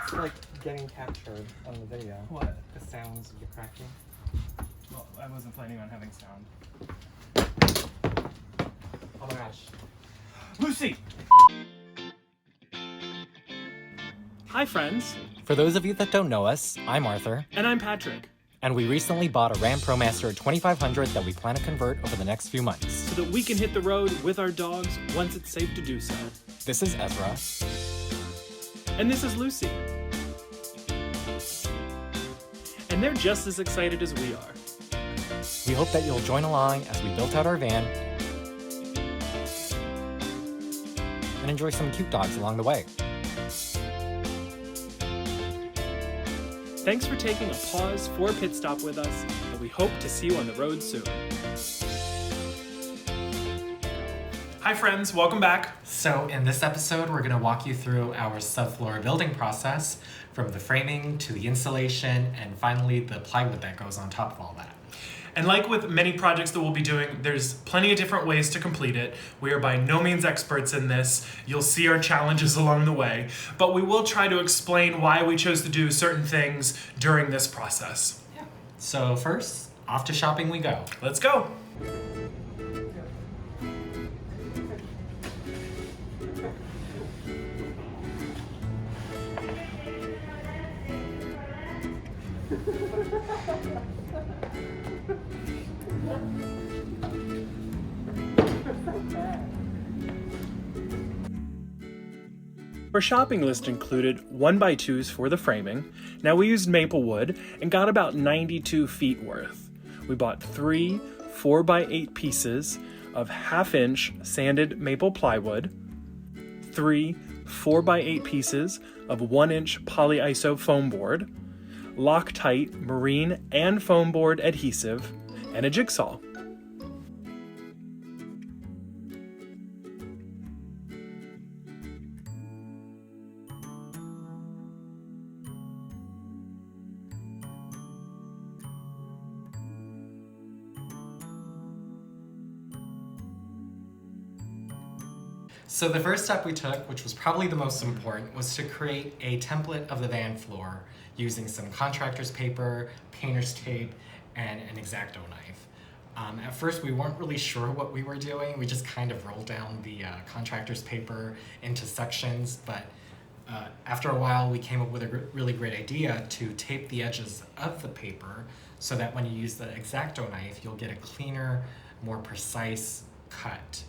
It's like getting captured on the video. What? The sounds of the cracking. Well, I wasn't planning on having sound. Oh my gosh. Lucy! Hi friends, For those of you that don't know us, I'm Arthur, and I'm Patrick, and we recently bought a Ram ProMaster 2500 that we plan to convert over the next few months. so that we can hit the road with our dogs once it's safe to do so. This is Ezra. And this is Lucy. And they're just as excited as we are. We hope that you'll join along as we build out our van and enjoy some cute dogs along the way. Thanks for taking a pause for a pit stop with us, and we hope to see you on the road soon. Hi friends, welcome back. So in this episode, we're going to walk you through our subfloor building process, from the framing to the insulation, and finally the plywood that goes on top of all that. And like with many projects that we'll be doing, there's plenty of different ways to complete it. We are by no means experts in this. You'll see our challenges along the way, but we will try to explain why we chose to do certain things during this process. Yeah. So first, off to shopping we go. Let's go. Our shopping list included 1x2s for the framing. Now we used maple wood and got about 92 feet worth. We bought 3 4x8 pieces of 1/2 inch sanded maple plywood, 3 4x8 pieces of 1 inch Polyiso foam board, Loctite marine and foam board adhesive, and a jigsaw. So the first step we took, which was probably the most important, was to create a template of the van floor using some contractor's paper, painter's tape, and an X-Acto knife. At first we weren't really sure what we were doing. We just kind of rolled down the contractor's paper into sections, but after a while we came up with a really great idea to tape the edges of the paper so that when you use the X-Acto knife, you'll get a cleaner, more precise cut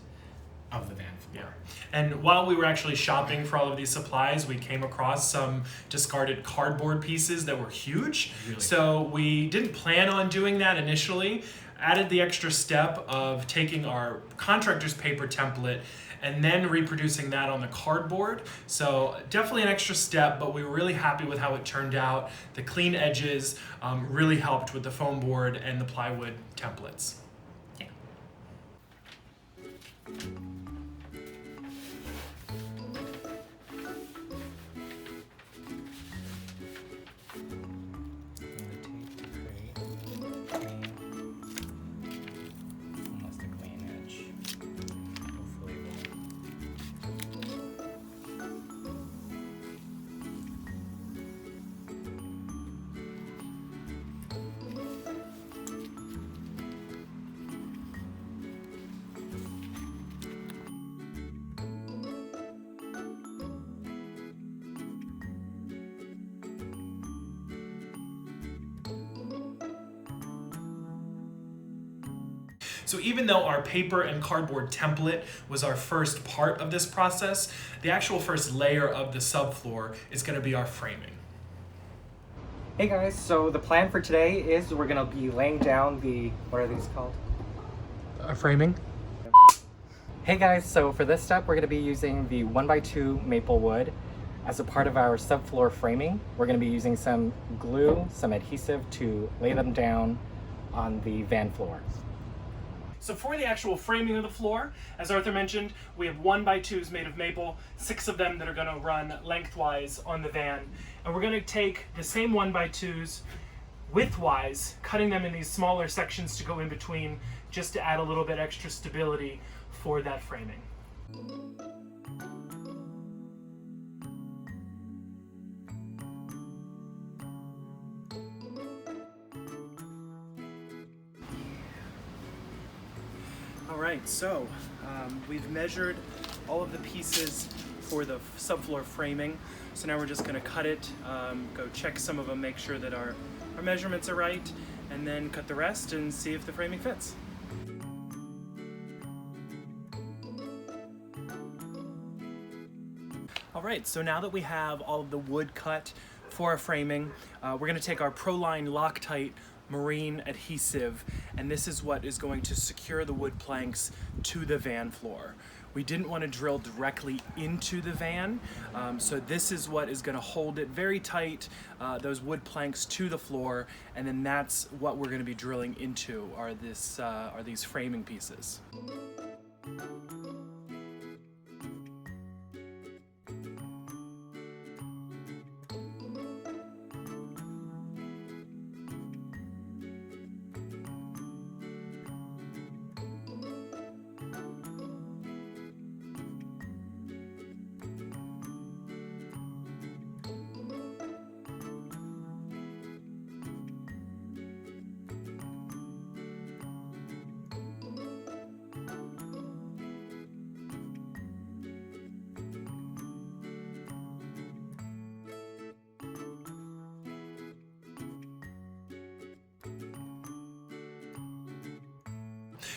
of the van floor. Yeah. And while we were actually shopping for all of these supplies, we came across some discarded cardboard pieces that were huge. Really? So we didn't plan on doing that initially, added the extra step of taking our contractor's paper template and then reproducing that on the cardboard. So definitely an extra step, but we were really happy with how it turned out. The clean edges really helped with the foam board and the plywood templates. Yeah. So even though our paper and cardboard template was our first part of this process, the actual first layer of the subfloor is going to be our framing. Hey guys, so the plan for today is we're gonna be laying down the, what are these called? Framing? Hey guys, so for this step we're gonna be using the 1x2 maple wood. As a part of our subfloor framing, we're gonna be using some glue, some adhesive to lay them down on the van floor. So for the actual framing of the floor, as Arthur mentioned, we have 1x2s made of maple, 6 of them that are going to run lengthwise on the van. And we're going to take the same 1x2s widthwise, cutting them in these smaller sections to go in between, just to add a little bit extra stability for that framing. All right, so we've measured all of the pieces for the subfloor framing. So now we're just gonna cut it, go check some of them, make sure that our measurements are right, and then cut the rest and see if the framing fits. All right, so now that we have all of the wood cut for our framing, we're gonna take our Proline Loctite marine adhesive, and this is what is going to secure the wood planks to the van floor. We didn't want to drill directly into the van, so this is what is going to hold it very tight, those wood planks to the floor, and then that's what we're going to be drilling into are these framing pieces.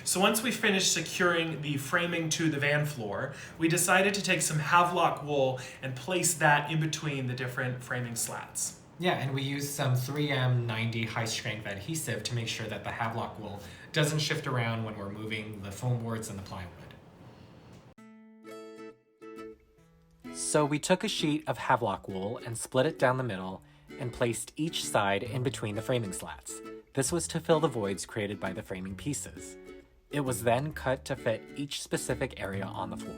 So once we finished securing the framing to the van floor, we decided to take some Havelock wool and place that in between the different framing slats. Yeah, and we used some 3M 90 high strength adhesive to make sure that the Havelock wool doesn't shift around when we're moving the foam boards and the plywood. So we took a sheet of Havelock wool and split it down the middle and placed each side in between the framing slats. This was to fill the voids created by the framing pieces. It was then cut to fit each specific area on the floor.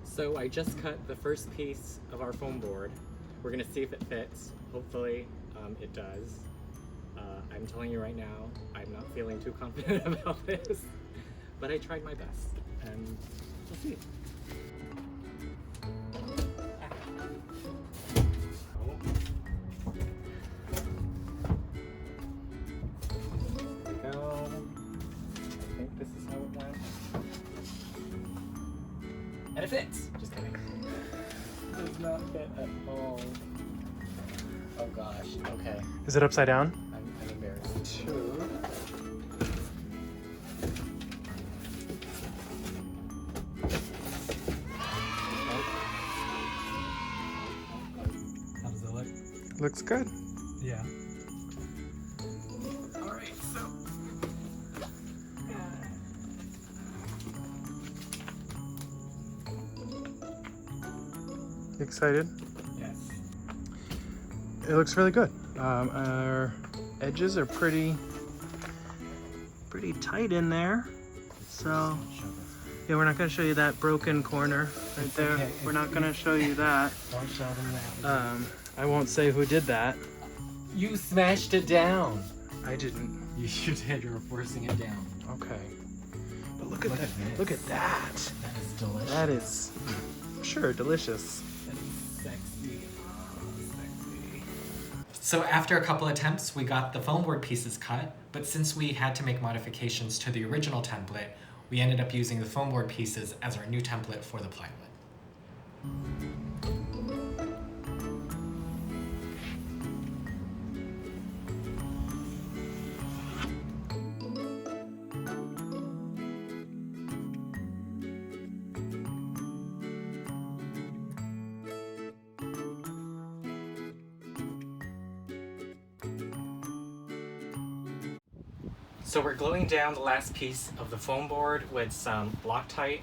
So I just cut the first piece of our foam board. We're gonna see if it fits. Hopefully it does. I'm telling you right now, I'm not feeling too confident about this, but I tried my best, and we'll see. There we go. I think this is how it went. And it fits! Just kidding. It does not fit at all. Oh gosh, okay. Is it upside down? I'm embarrassed too. How does it look? Looks good. Yeah. Alright, so. Excited? Yes. It looks really good. Our edges are pretty tight in there. So yeah, we're not gonna show you that broken corner right there. Okay. We're not gonna show you that. Don't show them that. I won't say who did that. You smashed it down. I didn't. You did. You were forcing it down. Okay. But look at that. this. Look at that. That is delicious. That is sure delicious. That is sexy. Oh, sexy. So after a couple attempts, we got the foam board pieces cut, but since we had to make modifications to the original template, we ended up using the foam board pieces as our new template for the plywood. So we're gluing down the last piece of the foam board with some Loctite.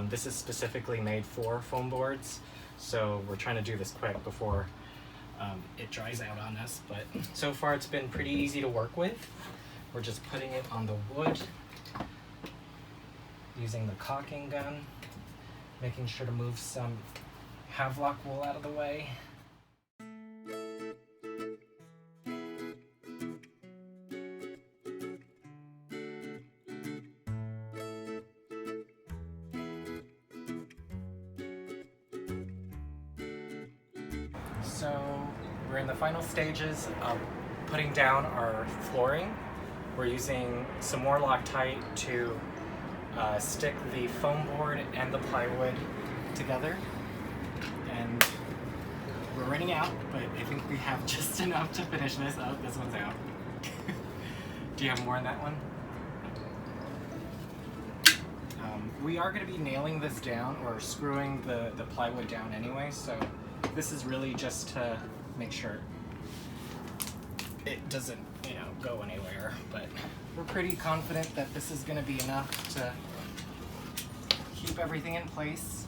This is specifically made for foam boards, so we're trying to do this quick before it dries out on us. But so far it's been pretty easy to work with. We're just putting it on the wood using the caulking gun, making sure to move some Havelock wool out of the way. So we're in the final stages of putting down our flooring. We're using some more Loctite to stick the foam board and the plywood together. And we're running out, but I think we have just enough to finish this. Oh, this one's out. Do you have more on that one? We are going to be nailing this down or screwing the plywood down anyway, so this is really just to make sure it doesn't, go anywhere, but we're pretty confident that this is going to be enough to keep everything in place.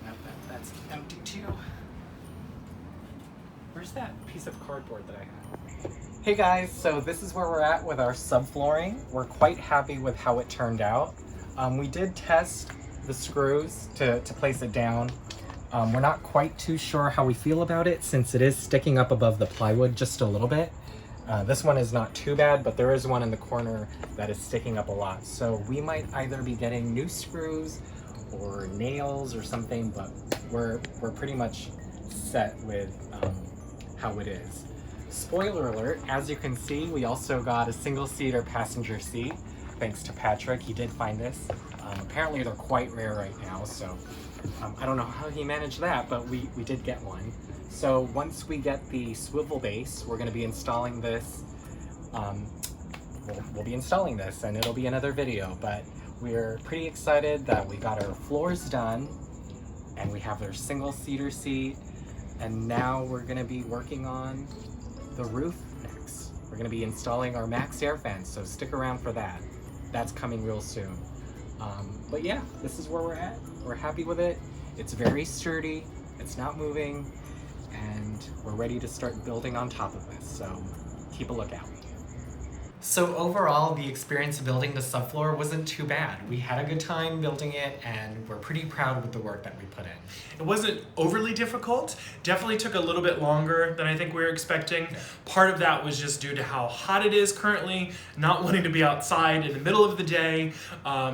Nope, that's empty too. Where's that piece of cardboard that I had? Hey guys, so this is where we're at with our subflooring. We're quite happy with how it turned out. We did test the screws to place it down. We're not quite too sure how we feel about it since it is sticking up above the plywood just a little bit. This one is not too bad, but there is one in the corner that is sticking up a lot. So we might either be getting new screws or nails or something, but we're pretty much set with how it is. Spoiler alert, as you can see, we also got a single-seater passenger seat. Thanks to Patrick, he did find this. Apparently they're quite rare right now, so I don't know how he managed that, but we did get one. So once we get the swivel base, we're going to be installing this. We'll be installing this, and it'll be another video, but we're pretty excited that we got our floors done, and we have our single-seater seat, and now we're going to be working on the roof next. We're going to be installing our max air fans, so stick around for that. That's coming real soon. But yeah, this is where we're at. We're happy with it. It's very sturdy, it's not moving, and we're ready to start building on top of this, so keep a lookout. So overall, the experience of building the subfloor wasn't too bad. We had a good time building it, and we're pretty proud with the work that we put in. It wasn't overly difficult. Definitely took a little bit longer than I think we were expecting. Part of that was just due to how hot it is currently, not wanting to be outside in the middle of the day.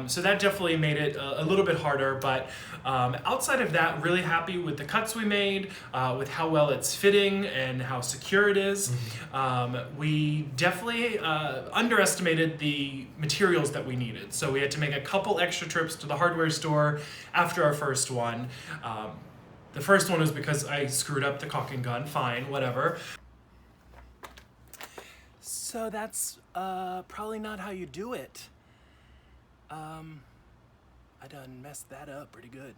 So that definitely made it a little bit harder, but outside of that, really happy with the cuts we made, with how well it's fitting and how secure it is. We definitely underestimated the materials that we needed. So we had to make a couple extra trips to the hardware store after our first one. The first one was because I screwed up the caulking gun, fine, whatever. So that's probably not how you do it. I done messed that up pretty good.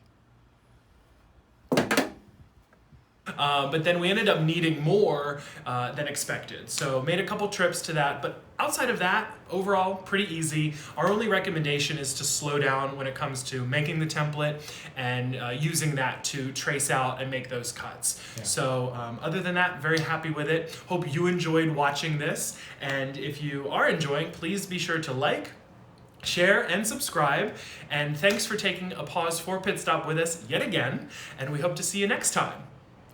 But then we ended up needing more than expected. So made a couple trips to that, but outside of that, overall, pretty easy. Our only recommendation is to slow down when it comes to making the template and using that to trace out and make those cuts. Yeah. So other than that, very happy with it. Hope you enjoyed watching this. And if you are enjoying, please be sure to like, share, and subscribe. And thanks for taking a pause for Pit Stop with us yet again. And we hope to see you next time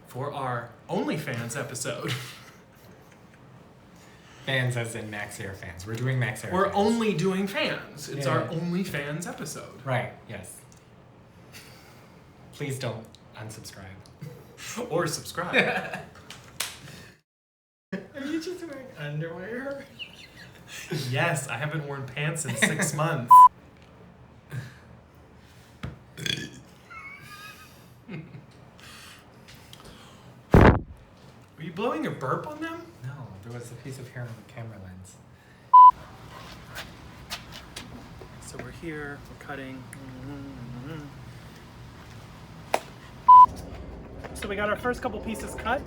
for our OnlyFans episode. Fans as in Max Air fans. We're doing Max Air We're fans. only doing fans. It's our OnlyFans episode. Right, yes. Please don't unsubscribe. Or subscribe. Are you just wearing underwear? Yes, I haven't worn pants in 6 months. Were you blowing your burp on them? No, there was a piece of hair on the camera lens. So we're here, we're cutting. So we got our first couple pieces cut.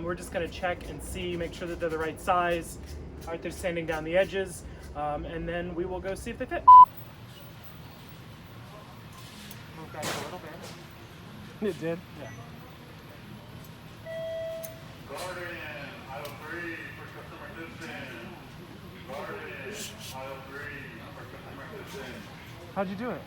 We're just gonna check and see, make sure that they're the right size. Arthur's sanding down the edges, and then we will go see if they fit. It did? Yeah. Garden, aisle 3 for customer assistance. Garden, aisle 3 for customer assistance. How'd you do it?